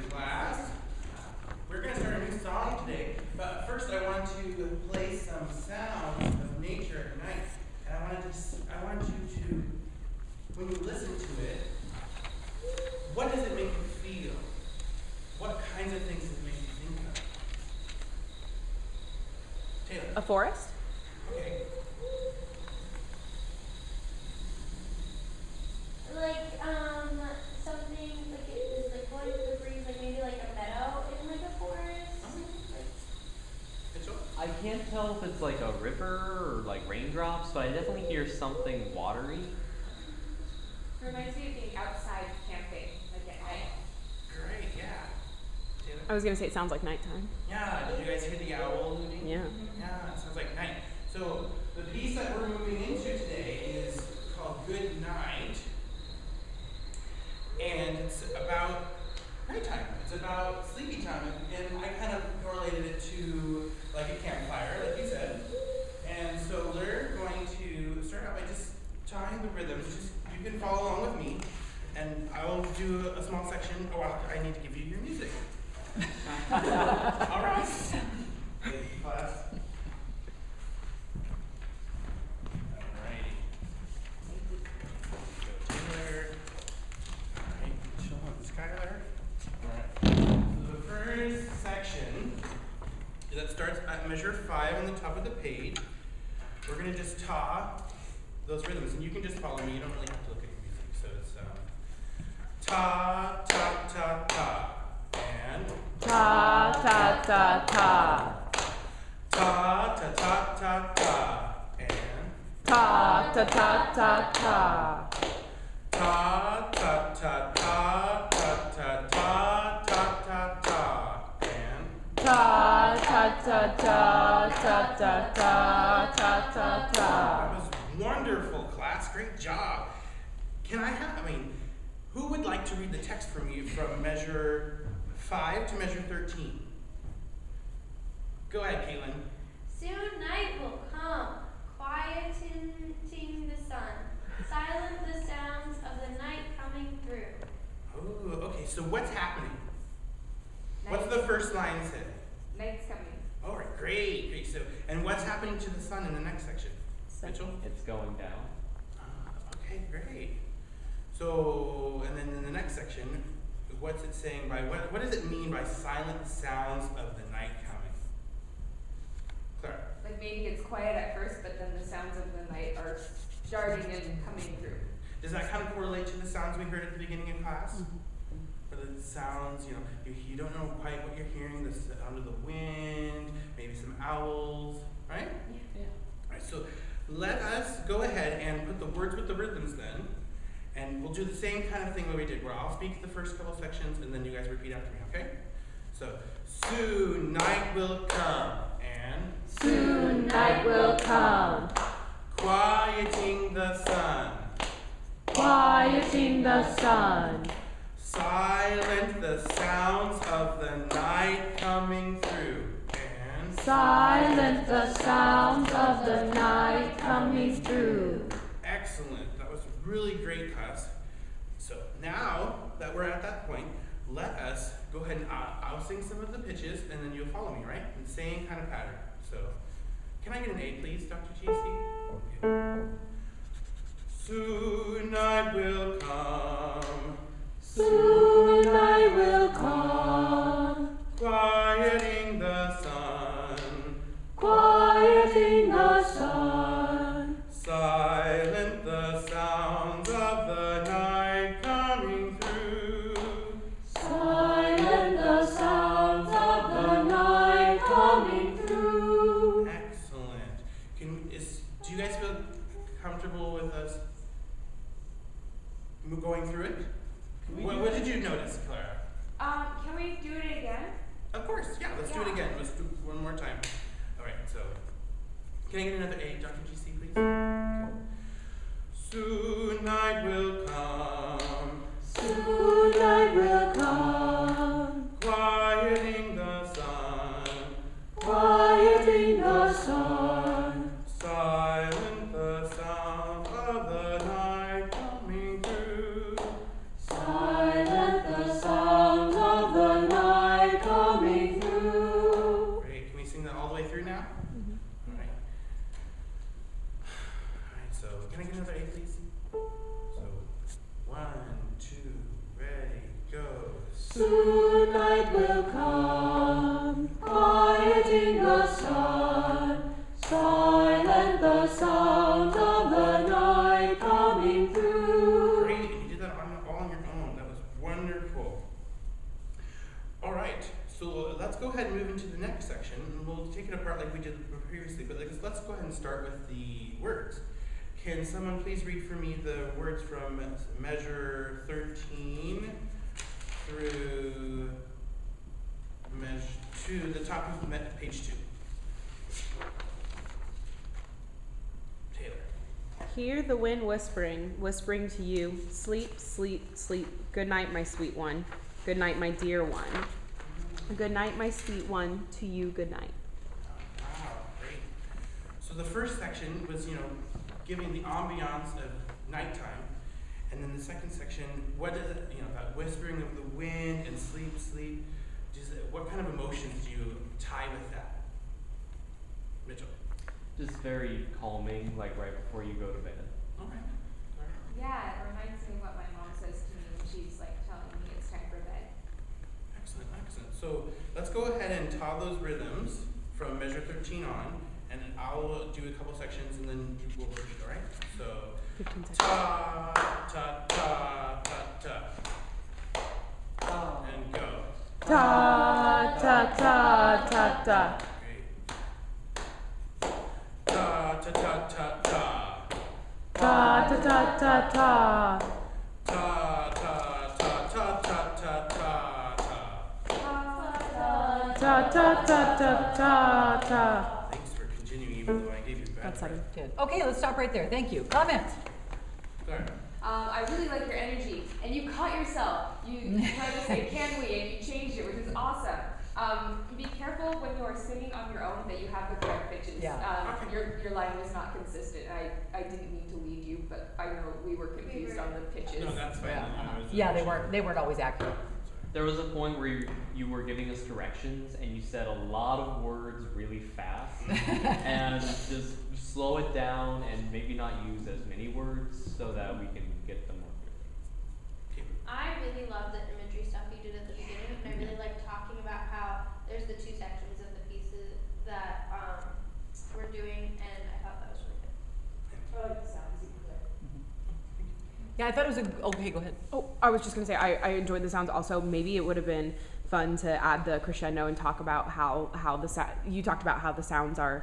class. We're going to start a new song today, but first I want to play some sounds of nature at night. And I want you to, when you listen to it, what does it make you feel? What kinds of things does it make you think of? Taylor. A forest? Okay. Something like it is like going to the breeze, like maybe like a meadow in like a forest. Mitchell? I can't tell if it's like a river or like raindrops, but I definitely hear something watery. Reminds me of being outside camping, like at night. Great, yeah. Taylor? I was going to say it sounds like nighttime. Yeah, did you guys hear the owl hooting? Yeah. Yeah, it sounds like night. So the piece that we're moving into today is called Good Night. And it's about nighttime. It's about sleepy time. And I kind of correlated it to like a campfire, like you said. And so we're going to start out by just trying the rhythms. Just you can follow along with me. And I will do a small section. Oh, I need to give you your music. All right. Thank you, class. Alrighty. Go Taylor. Alright, Mitchell and Skylar. Alright. So the first section that starts at measure 5 on the top of the page. We're gonna just ta those rhythms, and you can just follow me. You don't really have to look at your music. So it's ta ta ta ta. And Ta ta ta ta. ta ta ta ta ta. And Ta ta ta ta ta. ta ta ta ta ta ta ta ta ta ta. And Ta ta ta ta ta ta ta ta ta ta. that was wonderful, class. Great job. Who would like to read the text from you from measure 5 to measure 13? Go ahead, Caitlin. Soon night will come, quieting the sun, silent the sounds of the night coming through. Oh, okay, so what's happening? What's Night's- the first line say? Night's coming. All right, great. So, and what's happening to the sun in the next section? Mitchell? It's going down. Okay, great. So, and then in the next section, what's it saying by, what does it mean by silent sounds of the night coming? Clara? Like maybe it's quiet at first, but then the sounds of the night are starting and coming through. Does that kind of correlate to the sounds we heard at the beginning of class? Or the sounds, you don't know quite what you're hearing, the sound of the wind, maybe some owls, right? Yeah. All right, so let us go ahead and put the words with the rhythms then. And we'll do the same kind of thing that we did, where I'll speak the first couple sections and then you guys repeat after me, okay? So, soon night will come, and Soon night will come, quieting the sun, quieting the sun, silent the sounds of the night coming through, and silent the sounds of the night coming through. excellent. That was really great, class. So now that we're at that point, let us go ahead and I'll sing some of the pitches and then you'll follow me, right? In the same kind of pattern. So, can I get an A, please, Dr. GC? Okay. Soon night will come, Soon night will come, quieting the sun, quieting the sun, silent the sounds of the night coming through. silent the sounds of the night coming through. Excellent. Do you guys feel comfortable with us going through it? What did you notice, Clara? Can we do it again? Of course, yeah, let's do it again. Let's do it one more time. All right, so can I get another A, Dr. GC, please? Okay. Soon night will come, Soon night will come, quieting the sun, quieting the sun, silent the sound of the night coming through. silent the sounds of the can I get another A, please? So, 1, 2, ready, go. Soon night will come, quieting the sun, silent the sounds of the night coming through. Great, and you did that all on your own. That was wonderful. All right, so let's go ahead and move into the next section, and we'll take it apart like we did previously, but let's go ahead and start with the words. Can someone please read for me the words from measure 13 through measure 2, the top of page 2. Taylor. Hear the wind whispering, whispering to you, sleep, sleep, sleep. Good night, my sweet one. Good night, my dear one. Good night, my sweet one. To you, good night. Wow, great. So the first section was, giving the ambiance of nighttime. And then the second section, what is it, that whispering of the wind and sleep, sleep. What kind of emotions do you tie with that? Mitchell. Just very calming, like right before you go to bed. Okay. Yeah, it reminds me of what my mom says to me when she's like telling me it's time for bed. Excellent, excellent. So let's go ahead and tie those rhythms from measure 13 on, and then I'll do a couple sections and then we'll repeat, all right? So 15 seconds. ta, ta, ta, ta, ta. And go. Ta, ta, ta, ta, ta. Great. Ta, ta, ta, ta, ta. Ta, ta, ta, ta, ta. Ta, ta, ta, ta, ta, ta, ta, ta. Ta, ta, ta, ta, ta, ta. Thanks for continuing even though I gave you bad That's breath. second. Good. Okay, let's stop right there. Thank you. Comments? Sorry. I really like your energy, and you caught yourself. You tried to say "can we," and you changed it, which is awesome. Be careful when you are singing on your own that you have the correct pitches. Yeah. Your line was not consistent. I didn't mean to lead you, but I know we were confused on the pitches. No, that's fine. Yeah, they weren't always accurate. There was a point where you were giving us directions and you said a lot of words really fast. And just slow it down and maybe not use as many words so that we can get them more clearly. I really love the imagery stuff you did at the beginning, and I really like talking about how there's the two sections of the pieces that we're doing, and I thought that was really good. I like the sounds you put. Yeah, I thought it was okay, go ahead. Oh, I was just gonna say I enjoyed the sounds. Also, maybe it would have been fun to add the crescendo and talk about how you talked about how the sounds of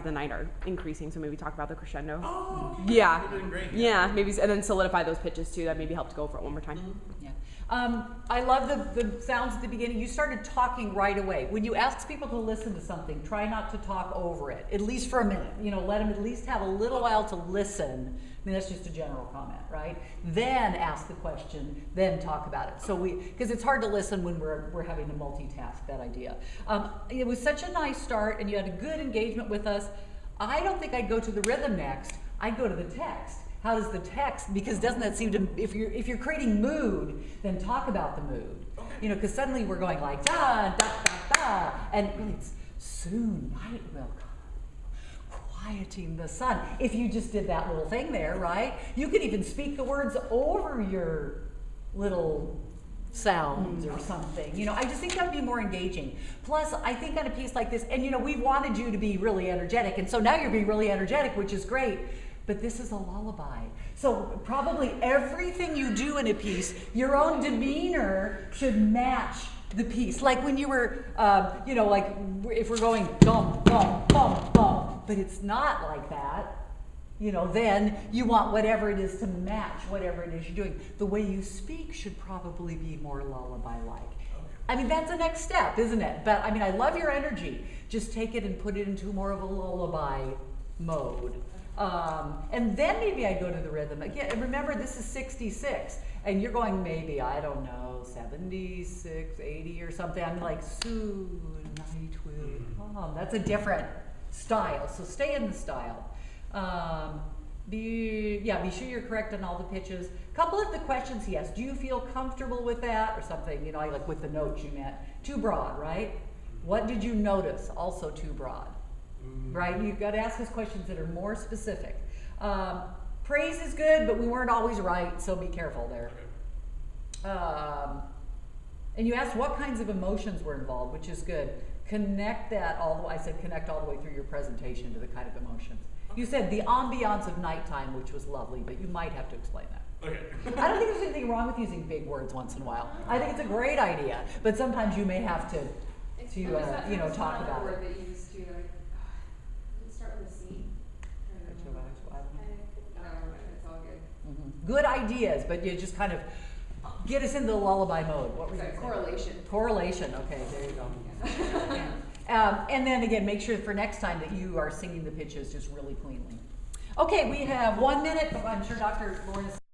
the night are increasing. So maybe talk about the crescendo. Oh, Yeah. You're doing great. Yeah, maybe, and then solidify those pitches too. That maybe help to go over it one more time. Yeah. I love the sounds at the beginning. You started talking right away. When you ask people to listen to something, try not to talk over it, at least for a minute. Let them at least have a little while to listen. I mean, that's just a general comment, right? Then ask the question, then talk about it. So because it's hard to listen when we're having to multitask, that idea. It was such a nice start, and you had a good engagement with us. I don't think I'd go to the rhythm next. I'd go to the text. How does the text, because doesn't that seem to, if you're creating mood, then talk about the mood. Because suddenly we're going like da, da, da, da, and really it's soon night will come, quieting the sun. If you just did that little thing there, right? You could even speak the words over your little sounds or something. I just think that would be more engaging. Plus, I think on a piece like this, and we wanted you to be really energetic, and so now you're being really energetic, which is great. But this is a lullaby. So probably everything you do in a piece, your own demeanor should match the piece. Like when you were, like if we're going dum, dum, dum, dum, but it's not like that, then you want whatever it is to match whatever it is you're doing. The way you speak should probably be more lullaby-like. I mean, that's the next step, isn't it? But I mean, I love your energy. Just take it and put it into more of a lullaby mode. And then maybe I go to the rhythm. Again, and remember, this is 66, and you're going maybe, I don't know, 76, 80 or something. I'm like, soon night will come. That's a different style, so stay in the style. Be sure you're correct on all the pitches. A couple of the questions he asked, do you feel comfortable with that or something? Like with the notes you meant. Too broad, right? What did you notice? Also too broad. Right? You've got to ask us questions that are more specific. Praise is good, but we weren't always right, so be careful there. And you asked what kinds of emotions were involved, which is good. Connect that all the way, I said connect all the way through your presentation to the kind of emotions. You said the ambiance of nighttime, which was lovely, but you might have to explain that. Okay. I don't think there's anything wrong with using big words once in a while. I think it's a great idea, but sometimes you may have to There was that- you know, there was talk one about other it. word that you used to, like, did it start with a C? I don't remember. No, it's all good. Mhm. Good ideas, but you just kind of get us into the lullaby mode. What were you Sorry, saying? correlation. Correlation, okay, there you go. And then again, make sure for next time that you are singing the pitches just really cleanly. Okay, we have 1 minute. I'm sure Dr. Lauren is